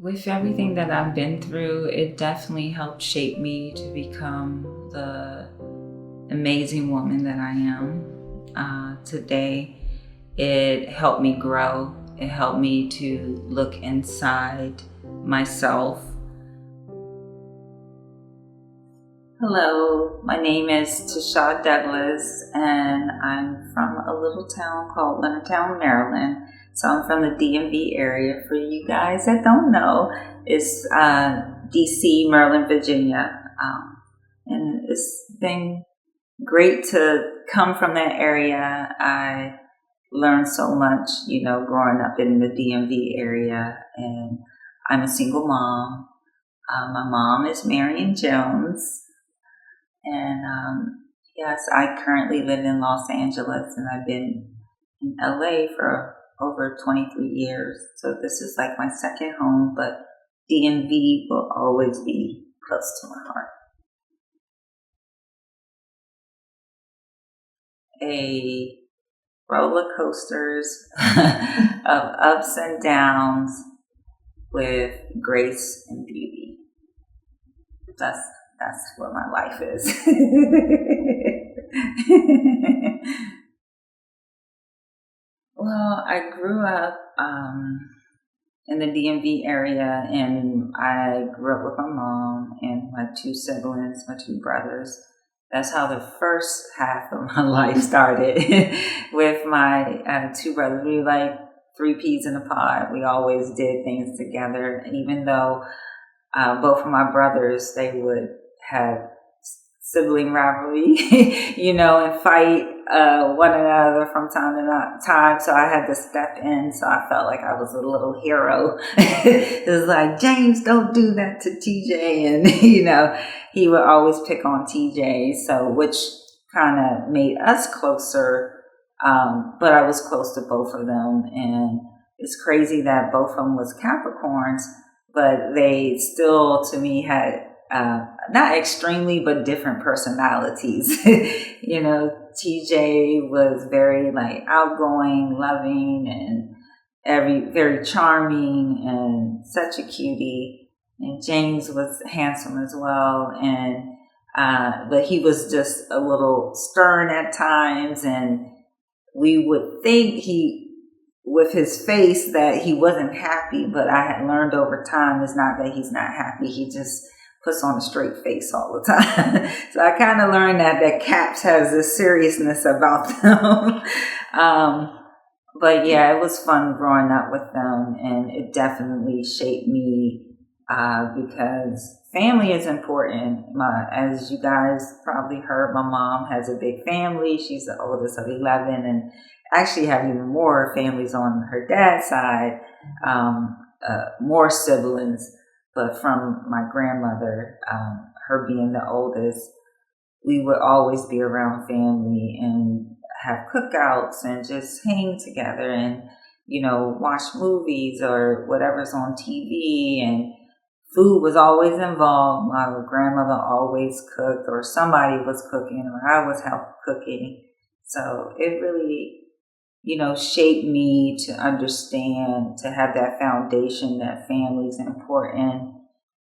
With everything that I've been through, it definitely helped shape me to become the amazing woman that I am today. It helped me grow. It helped me to look inside myself. Hello, my name is Tasha Douglas, and I'm from a little town called Leonardtown, Maryland. So I'm from the DMV area. For you guys that don't know, it's DC, Maryland, Virginia. And it's been great to come from that area. I learned so much, growing up in the DMV area. And I'm a single mom. My mom is Marion Jones. And yes, I currently live in Los Angeles, and I've been in LA for over 23 years. So this is like my second home, but DMV will always be close to my heart. A roller coasters of ups and downs with grace and beauty. That's what my life is. Well, I grew up in the DMV area, and I grew up with my mom and my two siblings, my two brothers. That's how the first half of my life started with my two brothers. We were like three peas in a pod. We always did things together, even though both of my brothers, they would have sibling rivalry, and fight one another from time to time. So I had to step in. So I felt like I was a little hero. It was like, James, don't do that to TJ. And, he would always pick on TJ. So, which kind of made us closer. But I was close to both of them. And it's crazy that both of them was Capricorns, but they still, to me, had not extremely, but different personalities. TJ was very like outgoing, loving, and very charming, and such a cutie. And James was handsome as well, and but he was just a little stern at times, and we would think with his face that he wasn't happy, but I had learned over time it's not that he's not happy, he just puts on a straight face all the time. So I kind of learned that Caps has this seriousness about them. But yeah, it was fun growing up with them, and it definitely shaped me because family is important. As you guys probably heard, my mom has a big family. She's the oldest of 11, and actually have even more families on her dad's side, more siblings. But from my grandmother, her being the oldest, we would always be around family and have cookouts and just hang together and, watch movies or whatever's on TV. And food was always involved. My grandmother always cooked, or somebody was cooking, or I was help cooking. So it really, shaped me to understand, to have that foundation that family is important,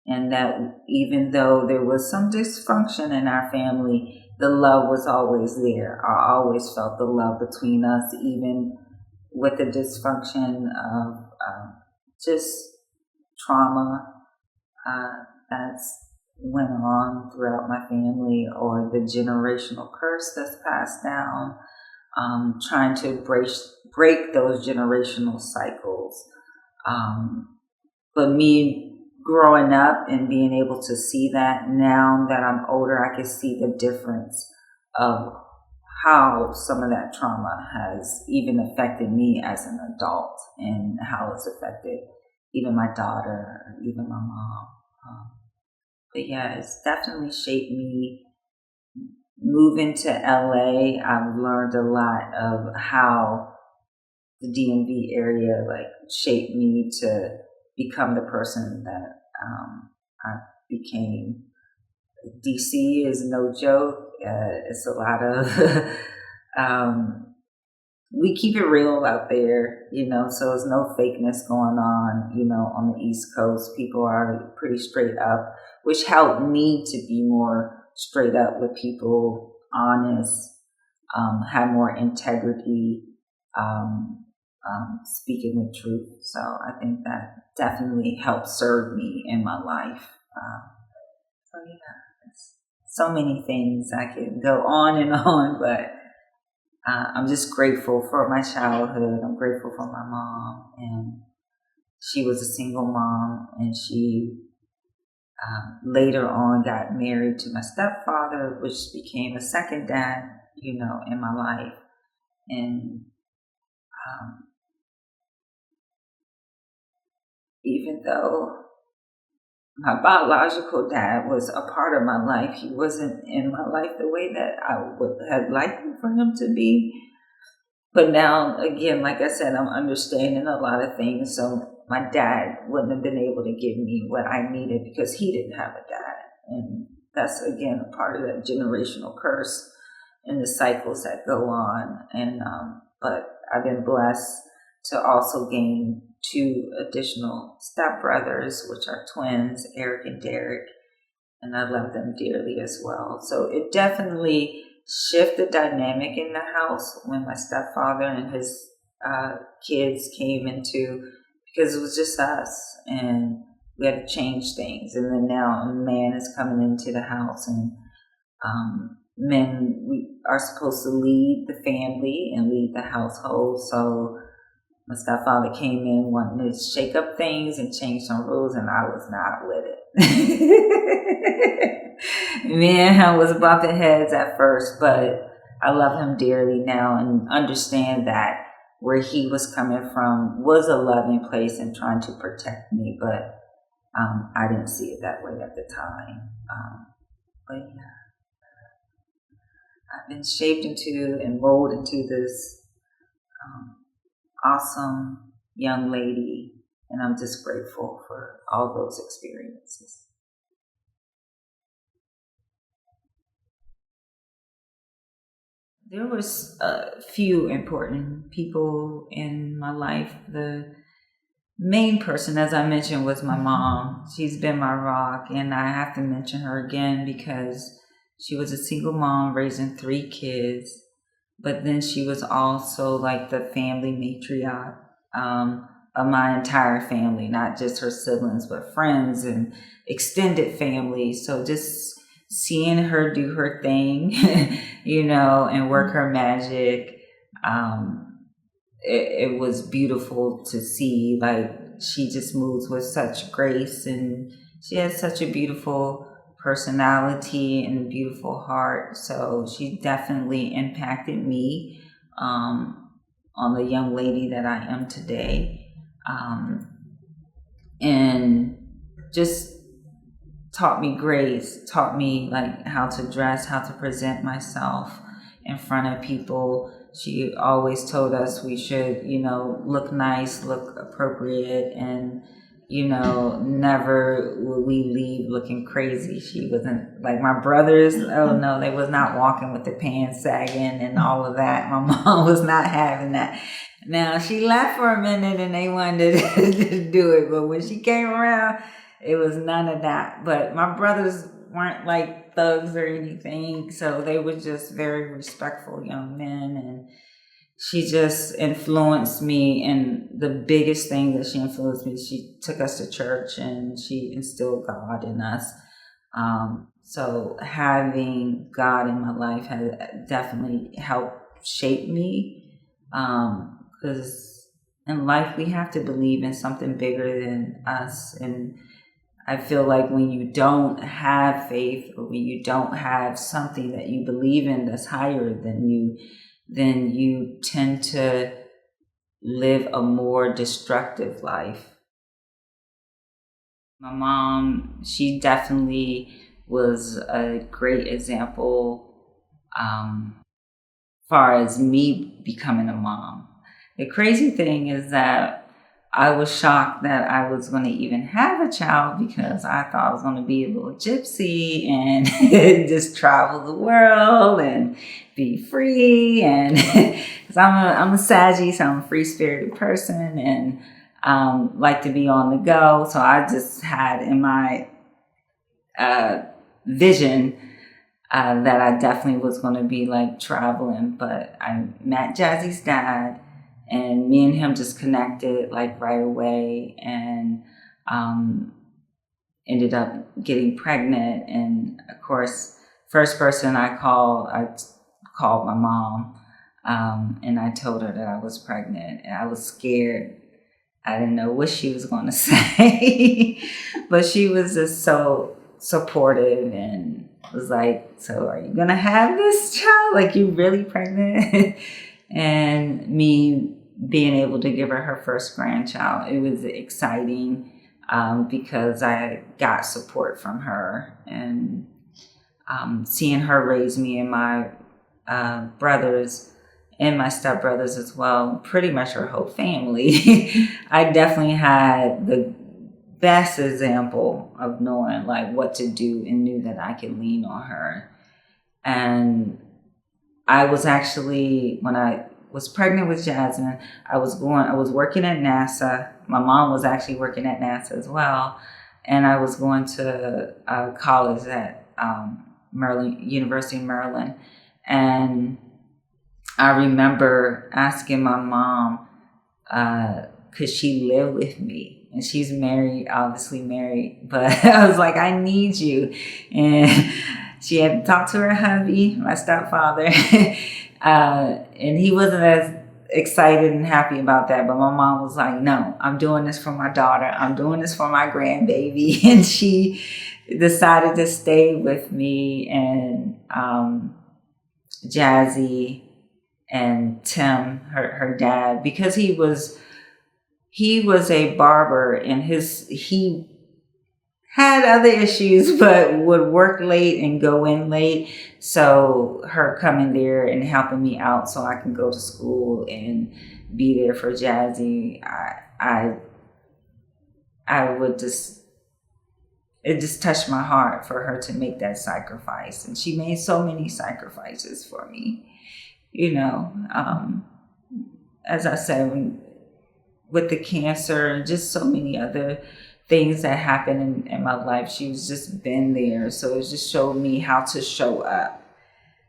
and that even though there was some dysfunction in our family, the love was always there. I always felt the love between us, even with the dysfunction of just trauma that's went on throughout my family, or the generational curse that's passed down. Trying to break those generational cycles. But me growing up and being able to see that, now that I'm older, I can see the difference of how some of that trauma has even affected me as an adult, and how it's affected even my daughter, even my mom. But yeah, it's definitely shaped me. Moving to LA, I've learned a lot of how the DMV area shaped me to become the person that I became. DC is no joke. It's a lot of we keep it real out there, so there's no fakeness going on, on the East Coast. People are pretty straight up, which helped me to be more straight up with people, honest, have more integrity, speaking the truth. So I think that definitely helped serve me in my life. So yeah, so many things I could go on and on, but I'm just grateful for my childhood. I'm grateful for my mom, and she was a single mom, and she later on got married to my stepfather, which became a second dad, in my life. And even though my biological dad was a part of my life, he wasn't in my life the way that I would have liked for him to be. But now, again, like I said, I'm understanding a lot of things. So my dad wouldn't have been able to give me what I needed because he didn't have a dad. And that's, again, a part of that generational curse and the cycles that go on. And but I've been blessed to also gain 2 additional stepbrothers, which are twins, Eric and Derek. And I love them dearly as well. So it definitely shifted the dynamic in the house when my stepfather and his kids came into, because it was just us and we had to change things. And then now a man is coming into the house, and men, we are supposed to lead the family and lead the household. So my stepfather came in wanting to shake up things and change some rules, and I was not with it. Me and him was bumping heads at first, but I love him dearly now and understand that where he was coming from was a loving place and trying to protect me, but I didn't see it that way at the time. But yeah, I've been shaped into and molded into this awesome young lady, and I'm just grateful for all those experiences. There was a few important people in my life. The main person, as I mentioned, was my mom. She's been my rock, and I have to mention her again because she was a single mom raising 3 kids, but then she was also like the family matriarch of my entire family, not just her siblings, but friends and extended family. So just seeing her do her thing, and work her magic, it was beautiful to see. Like, she just moves with such grace, and she has such a beautiful personality and a beautiful heart. So she definitely impacted me on the young lady that I am today, and just taught me grace, taught me like how to dress, how to present myself in front of people. She always told us we should, look nice, look appropriate, and, never will we leave looking crazy. She wasn't like my brothers. Oh no, they was not walking with the pants sagging and all of that. My mom was not having that. Now, she left for a minute and they wanted to do it, but when she came around, it was none of that. But my brothers weren't like thugs or anything, so they were just very respectful young men, and she just influenced me. And the biggest thing that she influenced me, she took us to church and she instilled God in us. So having God in my life has definitely helped shape me, because in life we have to believe in something bigger than us. And I feel like when you don't have faith, or when you don't have something that you believe in that's higher than you, then you tend to live a more destructive life. My mom, she definitely was a great example far as me becoming a mom. The crazy thing is that I was shocked that I was going to even have a child, because I thought I was going to be a little gypsy and just travel the world and be free, and because I'm a Saggy, so I'm a free spirited person, and like to be on the go. So I just had in my vision that I definitely was going to be like traveling. But I met Jazzy's dad, and me and him just connected like right away, and ended up getting pregnant. And of course, first person I called my mom, and I told her that I was pregnant, and I was scared. I didn't know what she was going to say, but she was just so supportive and was like, "So are you going to have this child? Like, you really pregnant?" And me being able to give her first grandchild, it was exciting because I got support from her, and seeing her raise me and my brothers and my stepbrothers as well, pretty much her whole family. I definitely had the best example of knowing like what to do, and knew that I could lean on her. And I was actually, when I was pregnant with Jasmine, I was working at NASA. My mom was actually working at NASA as well. And I was going to college at University of Maryland. And I remember asking my mom, could she live with me? And she's married, obviously married, but I was like, I need you. And she had talked to her hubby, my stepfather, and he wasn't as excited and happy about that. But my mom was like, no, I'm doing this for my daughter. I'm doing this for my grandbaby. And she decided to stay with me, and Jassy and Tim, her dad, because he was a barber, and he had other issues, but would work late and go in late. So her coming there and helping me out so I can go to school and be there for Jassy, I would just, it just touched my heart for her to make that sacrifice. And she made so many sacrifices for me, as I said, with the cancer and just so many other things that happened in my life. She's just been there. So it just showed me how to show up.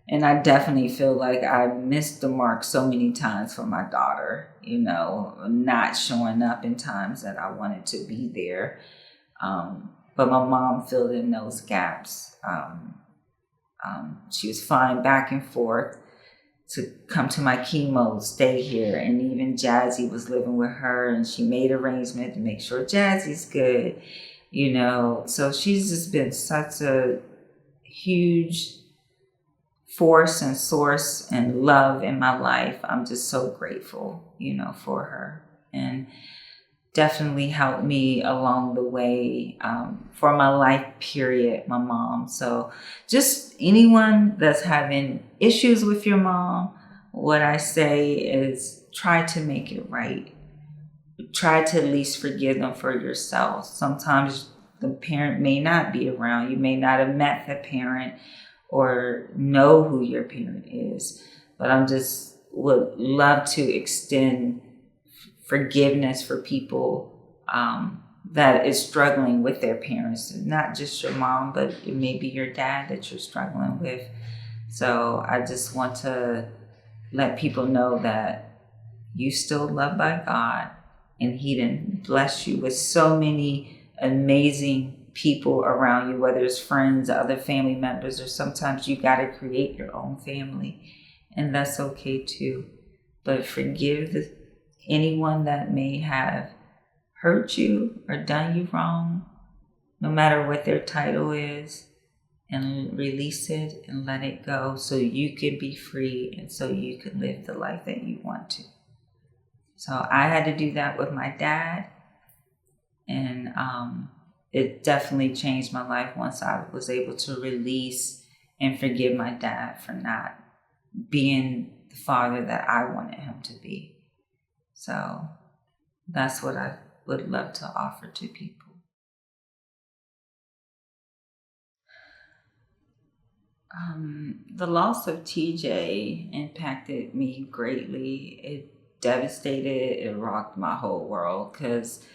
And I definitely feel like I missed the mark so many times for my daughter, not showing up in times that I wanted to be there. But my mom filled in those gaps. She was flying back and forth to come to my chemo, stay here. And even Jassy was living with her, and she made arrangements to make sure Jazzy's good, So she's just been such a huge force and source and love in my life. I'm just so grateful, for her. And definitely helped me along the way for my life period, my mom. So just anyone that's having issues with your mom, what I say is try to make it right. Try to at least forgive them for yourself. Sometimes the parent may not be around. You may not have met the parent or know who your parent is. But I'm just would love to extend forgiveness for people that is struggling with their parents, not just your mom, but it may be your dad that you're struggling with. So I just want to let people know that you still loved by God, and He didn't bless you with so many amazing people around you, whether it's friends, other family members, or sometimes you got to create your own family, and that's okay too. But forgive anyone that may have hurt you or done you wrong, no matter what their title is, and release it and let it go so you can be free and so you can live the life that you want to. So I had to do that with my dad, and it definitely changed my life once I was able to release and forgive my dad for not being the father that I wanted him to be. So that's what I would love to offer to people. The loss of TJ impacted me greatly. It devastated, it rocked my whole world because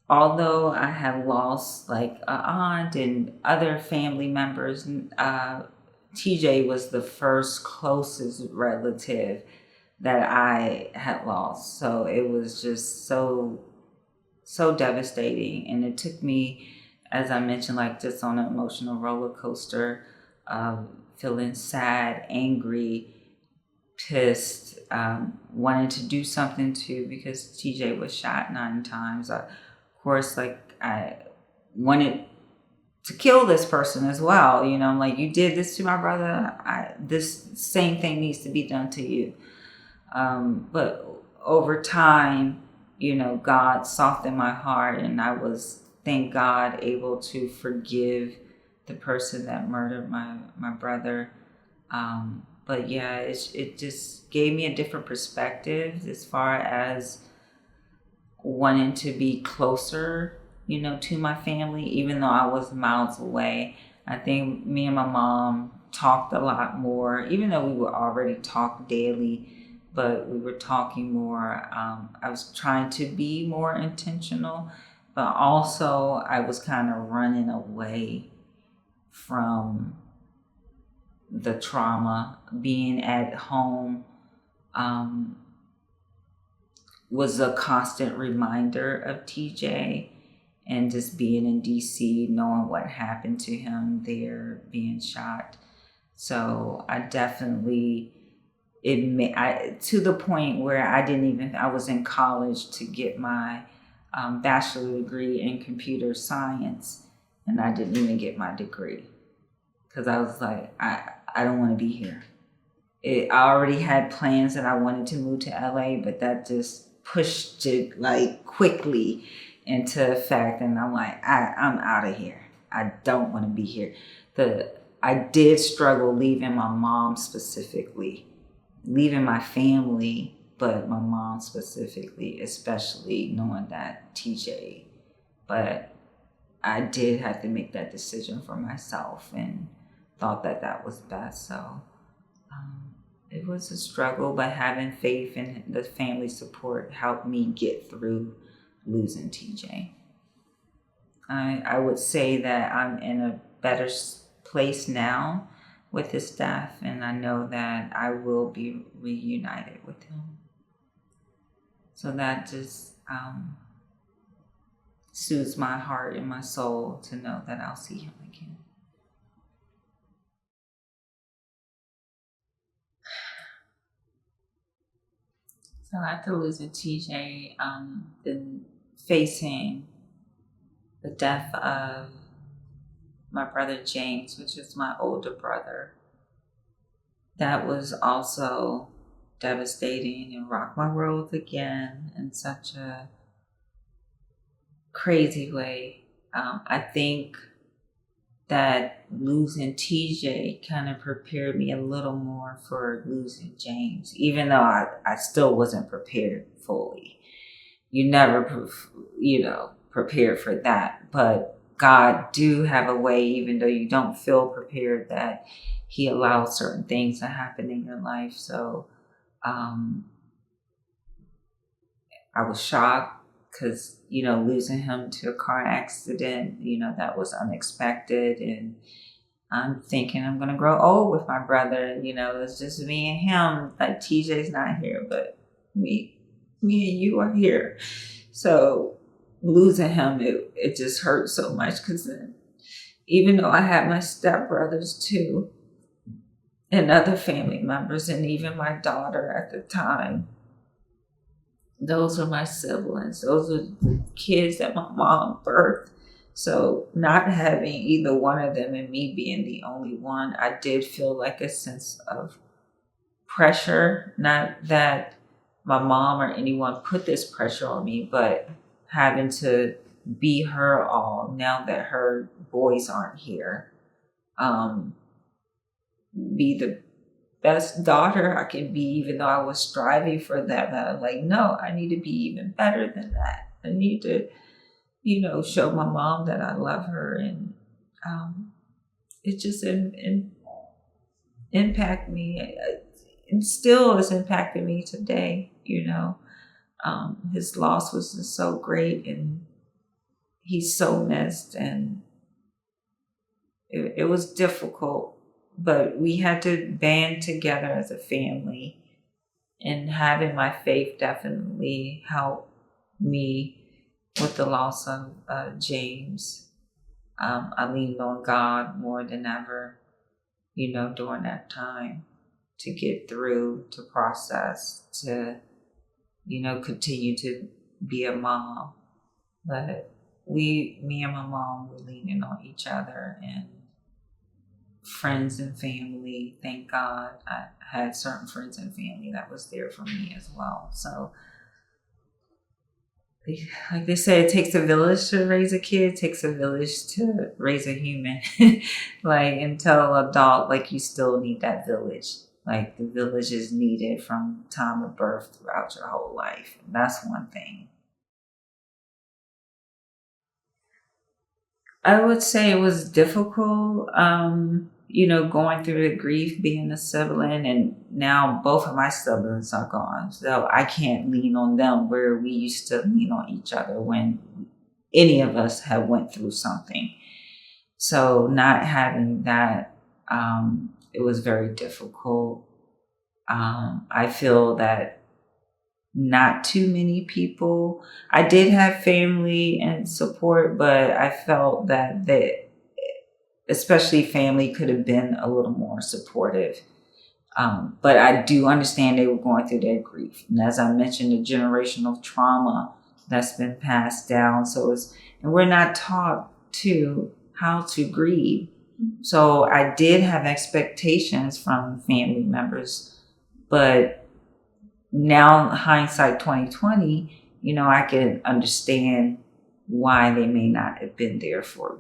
although I have lost like a aunt and other family members, TJ was the first closest relative that I had lost. So it was just so devastating, and it took me, as I mentioned, like just on an emotional roller coaster, feeling sad, angry, pissed, wanting to do something too because TJ was shot 9 times. Of course, like I wanted to kill this person as well. You know, I'm like, you did this to my brother. This same thing needs to be done to you. But over time, you know, God softened my heart, and I was, thank God, able to forgive the person that murdered my brother. But yeah, it just gave me a different perspective as far as wanting to be closer, you know, to my family, even though I was miles away. I think me and my mom talked a lot more, even though we would already talk daily, but we were talking more. I was trying to be more intentional, but also I was kind of running away from the trauma. Being at home was a constant reminder of TJ, and just being in DC, knowing what happened to him there, being shot. So I definitely, to the point where I was in college to get my bachelor degree in computer science, and I didn't even get my degree because I was like, I don't want to be here. I already had plans that I wanted to move to LA, but that just pushed it like quickly into effect, and I'm like, I'm out of here. I don't want to be here. I did struggle leaving my mom specifically, leaving my family, but my mom specifically, especially knowing that TJ. But I did have to make that decision for myself, and thought that was best. So it was a struggle, but having faith and the family support helped me get through losing TJ. I would say that I'm in a better place now with his death, and I know that I will be reunited with him. So that just soothes my heart and my soul to know that I'll see him again. So after losing TJ, then facing the death of my brother James, which is my older brother, that was also devastating and rocked my world again in such a crazy way. I think that losing TJ kind of prepared me a little more for losing James, even though I still wasn't prepared fully. You never, prepared for that. But God do have a way, even though you don't feel prepared, that He allows certain things to happen in your life. So I was shocked because, losing him to a car accident, that was unexpected. And I'm thinking I'm going to grow old with my brother. It's just me and him. Like TJ's not here, but me and you are here. So losing him, it just hurt so much because even though I had my stepbrothers too, and other family members, and even my daughter at the time, those are my siblings. Those are the kids that my mom birthed. So not having either one of them and me being the only one, I did feel like a sense of pressure. Not that my mom or anyone put this pressure on me, but having to be her all now that her boys aren't here. Be the best daughter I can be, even though I was striving for that. But I'm like, no, I need to be even better than that. I need to, show my mom that I love her. And it just impact me. And still has impacted me today, His loss was just so great, and he's so missed, and it was difficult, but we had to band together as a family. And having my faith definitely helped me with the loss of James. I leaned on God more than ever, during that time, to get through, to process, to, continue to be a mom. But me and my mom were leaning on each other, and friends and family, thank God. I had certain friends and family that was there for me as well. So, like they say, it takes a village to raise a kid, it takes a village to raise a human. Like, until adult, like, you still need that village. Like, the village is needed from time of birth throughout your whole life. And that's one thing. I would say it was difficult, going through the grief, being a sibling, and now both of my siblings are gone. So I can't lean on them where we used to lean on each other when any of us have went through something. So not having that, it was very difficult. I feel that not too many people. I did have family and support, but I felt that especially family, could have been a little more supportive. But I do understand they were going through their grief. And as I mentioned, the generational trauma that's been passed down. And we're not taught to how to grieve. So I did have expectations from family members, but now hindsight 2020, I can understand why they may not have been there for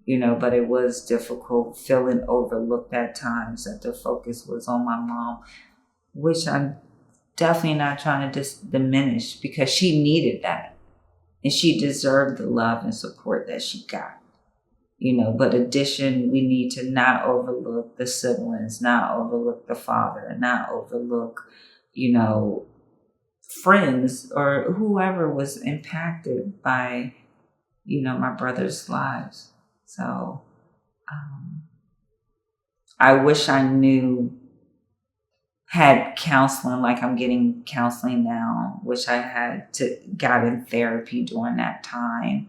me, but it was difficult, feeling overlooked at times, that the focus was on my mom, which I'm definitely not trying to diminish, because she needed that and she deserved the love and support that she got. But addition, we need to not overlook the siblings, not overlook the father, not overlook, friends or whoever was impacted by, my brother's lives. So I wish I had counseling like I'm getting counseling now. Wish I had got in therapy during that time,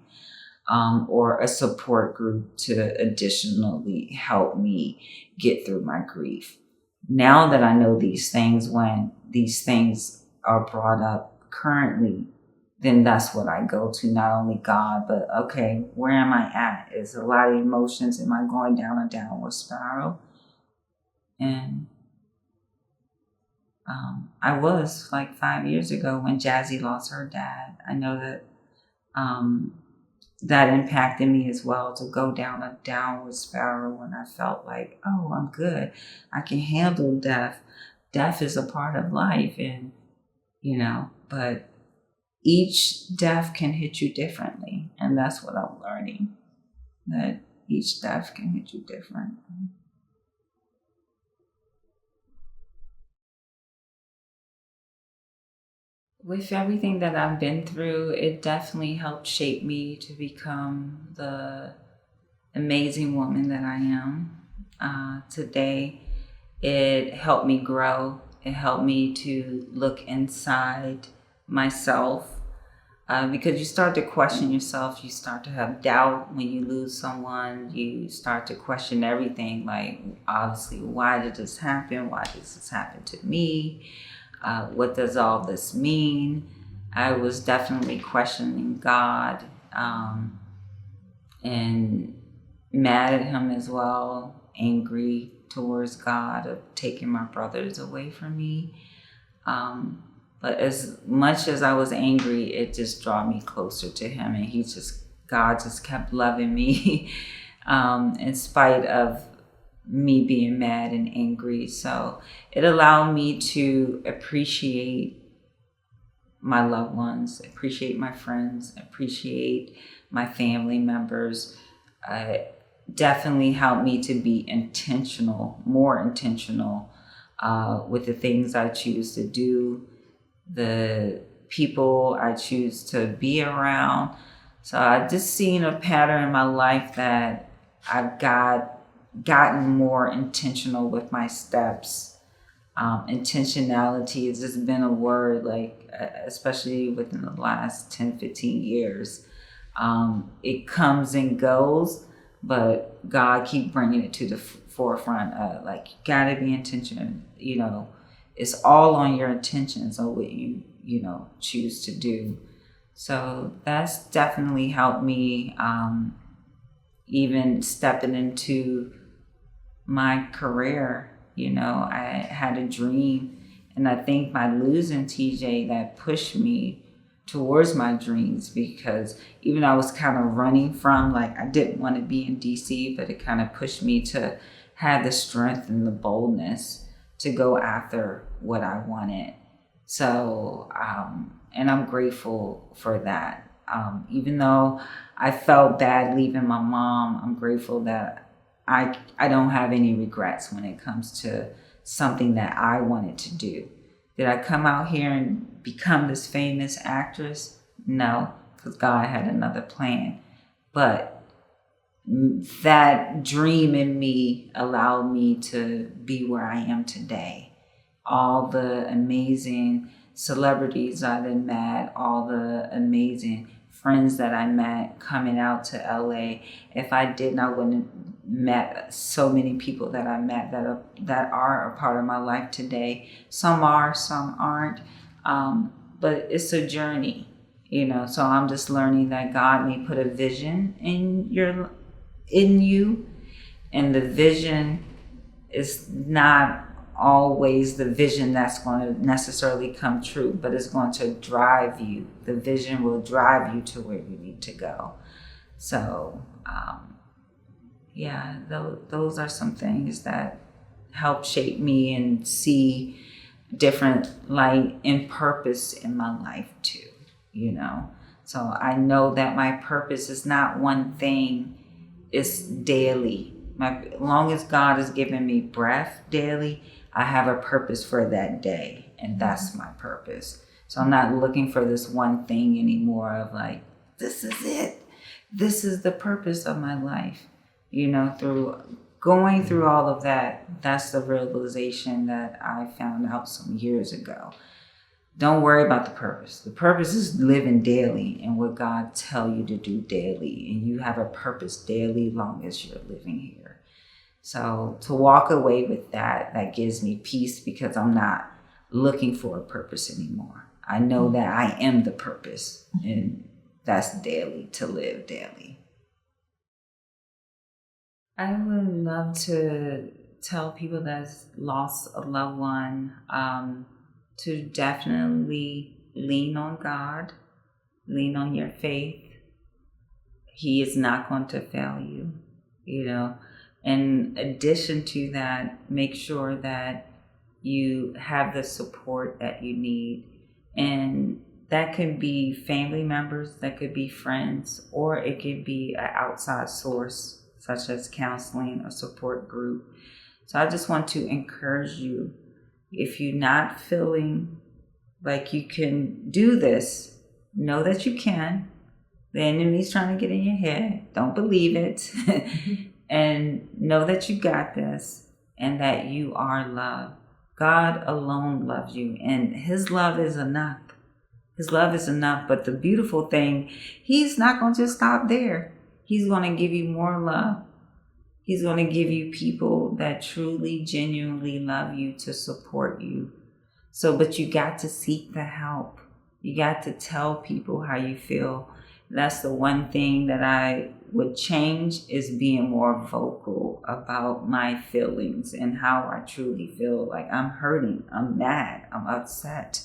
or a support group to additionally help me get through my grief. Now that I know these things, when these things are brought up currently, then that's what I go to, not only God, but okay, where am I at? Is a lot of emotions, am I going down a downward spiral? And I was, like 5 years ago when Jassy lost her dad. I know that that impacted me as well, to go down a downward spiral when I felt like, oh, I'm good. I can handle death. Death is a part of life, and, but each death can hit you differently. And that's what I'm learning, that each death can hit you different. With everything that I've been through, it definitely helped shape me to become the amazing woman that I am today. It helped me grow. It helped me to look inside myself, because you start to question yourself. You start to have doubt when you lose someone. You start to question everything, like, obviously, why did this happen? Why does this happen to me? What does all this mean? I was definitely questioning God, and mad at him as well, angry towards God of taking my brothers away from me. But as much as I was angry, it just drew me closer to him, and God just kept loving me in spite of me being mad and angry. So it allowed me to appreciate my loved ones, appreciate my friends, appreciate my family members. definitely helped me to be intentional, more intentional with the things I choose to do, the people I choose to be around. So I just seen a pattern in my life that I've gotten more intentional with my steps. Intentionality has just been a word, like, especially within the last 10, 15 years. It comes and goes, but God keep bringing it to the forefront. Like, you gotta be intentional. It's all on your intentions on what you choose to do. So that's definitely helped me, even stepping into my career. I had a dream, and I think by losing TJ, that pushed me towards my dreams, because even though I was kind of running from, like, I didn't want to be in DC, but it kind of pushed me to have the strength and the boldness to go after what I wanted. So, and I'm grateful for that. Even though I felt bad leaving my mom, I'm grateful that I don't have any regrets when it comes to something that I wanted to do. Did I come out here and become this famous actress? No, because God had another plan. But that dream in me allowed me to be where I am today. All the amazing celebrities I done met, all the amazing friends that I met coming out to LA. If I didn't, I wouldn't have met so many people that I met that are a part of my life today. Some are, some aren't. But it's a journey, so I'm just learning that God may put a vision in you, and the vision is not always the vision that's going to necessarily come true, but it's going to drive you. The vision will drive you to where you need to go. So, those are some things that help shape me and see different light and purpose in my life too, So I know that my purpose is not one thing, it's daily. As long as God has given me breath daily, I have a purpose for that day, and that's my purpose. So I'm not looking for this one thing anymore of like, this is it. This is the purpose of my life. Through going through all of that, that's the realization that I found out some years ago. Don't worry about the purpose. The purpose is living daily and what God tell you to do daily. And you have a purpose daily long as you're living here. So to walk away with that gives me peace, because I'm not looking for a purpose anymore. I know that I am the purpose, and that's daily, to live daily. I would love to tell people that's lost a loved one to definitely lean on God, lean on your faith. He is not going to fail you, In addition to that, make sure that you have the support that you need. And that could be family members, that could be friends, or it could be an outside source, such as counseling or support group. So I just want to encourage you, if you're not feeling like you can do this, know that you can. The enemy's trying to get in your head. Don't believe it. And know that you got this, and that you are loved. God alone loves you, and his love is enough. His love is enough. But the beautiful thing, he's not going to just stop there. He's going to give you more love. He's going to give you people that truly, genuinely love you to support you. But you got to seek the help. You got to tell people how you feel. That's the one thing that I would change, is being more vocal about my feelings and how I truly feel. Like, I'm hurting, I'm mad, I'm upset,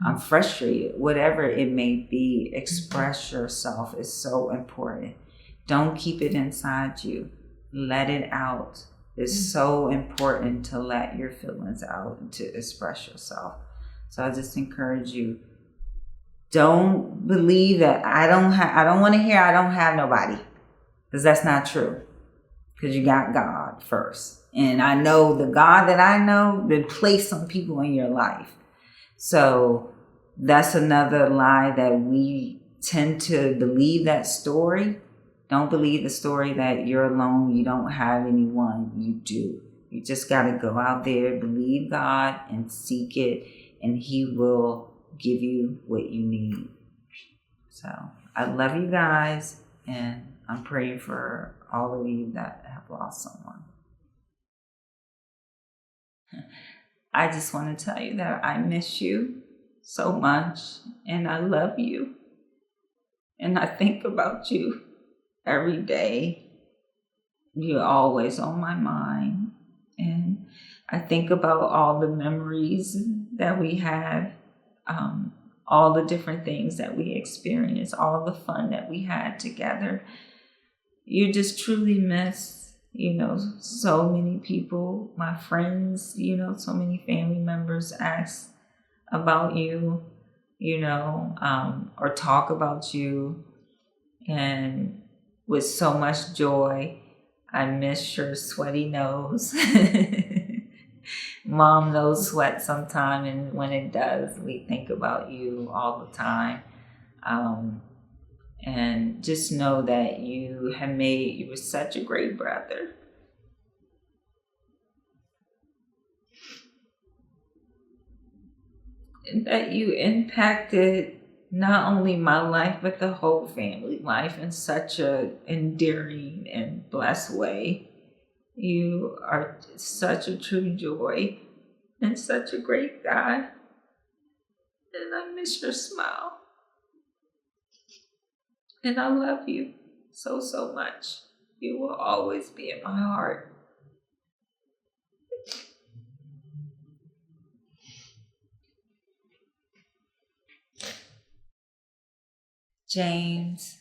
I'm frustrated, whatever it may be. Express yourself is so important. Don't keep it inside you. Let it out. It's so important to let your feelings out and to express yourself. So I just encourage you, don't believe that I don't want to hear I don't have nobody, because that's not true. because you got God first. And I know the God that I know that placed some people in your life. So that's another lie that we tend to believe, that story. Don't believe the story that you're alone, you don't have anyone. You do. You just got to go out there, believe God, and seek it, and He will give you what you need. So I love you guys, and I'm praying for all of you that have lost someone. I just want to tell you that I miss you so much, and I love you, and I think about you every day. You're always on my mind, and I think about all the memories that we have, all the different things that we experienced, all the fun that we had together. You just truly miss, so many people, my friends, so many family members ask about you, or talk about you, and with so much joy. I miss your sweaty nose. Mom knows sweat sometime, and when it does, we think about you all the time. And just know that you were such a great brother. And that you impacted not only my life, but the whole family life in such a endearing and blessed way. You are such a true joy and such a great guy. And I miss your smile. And I love you so, so much. You will always be in my heart. James,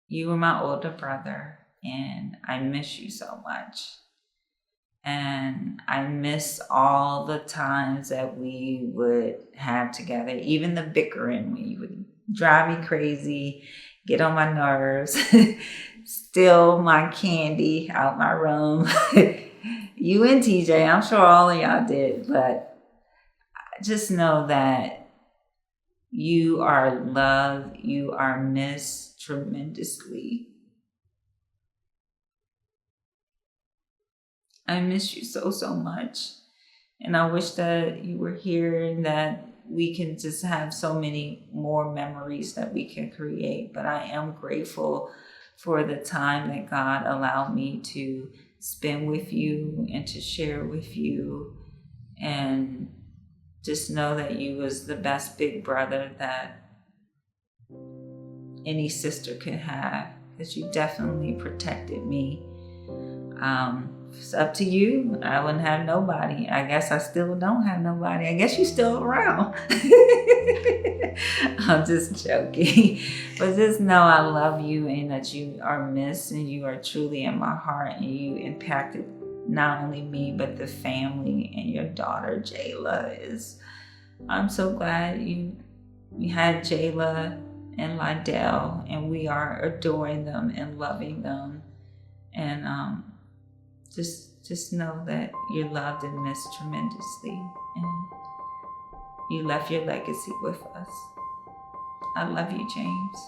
you were my older brother, and I miss you so much. And I miss all the times that we would have together, even the bickering when you would drive me crazy, get on my nerves, steal my candy out my room. You and TJ, I'm sure all of y'all did, but just know that you are loved, you are missed tremendously. I miss you so, so much. And I wish that you were here and that we can just have so many more memories that we can create. But I am grateful for the time that God allowed me to spend with you and to share with you. And just know that you was the best big brother that any sister could have, because you definitely protected me. It's up to you. I wouldn't have nobody. I guess I still don't have nobody. I guess you're still around. I'm just joking. But just know I love you and that you are missed and you are truly in my heart, and you impacted not only me but the family, and your daughter Jayla I'm so glad you had Jayla and Lydell, and we are adoring them and loving them. And just know that you're loved and missed tremendously, and you left your legacy with us. I love you, James.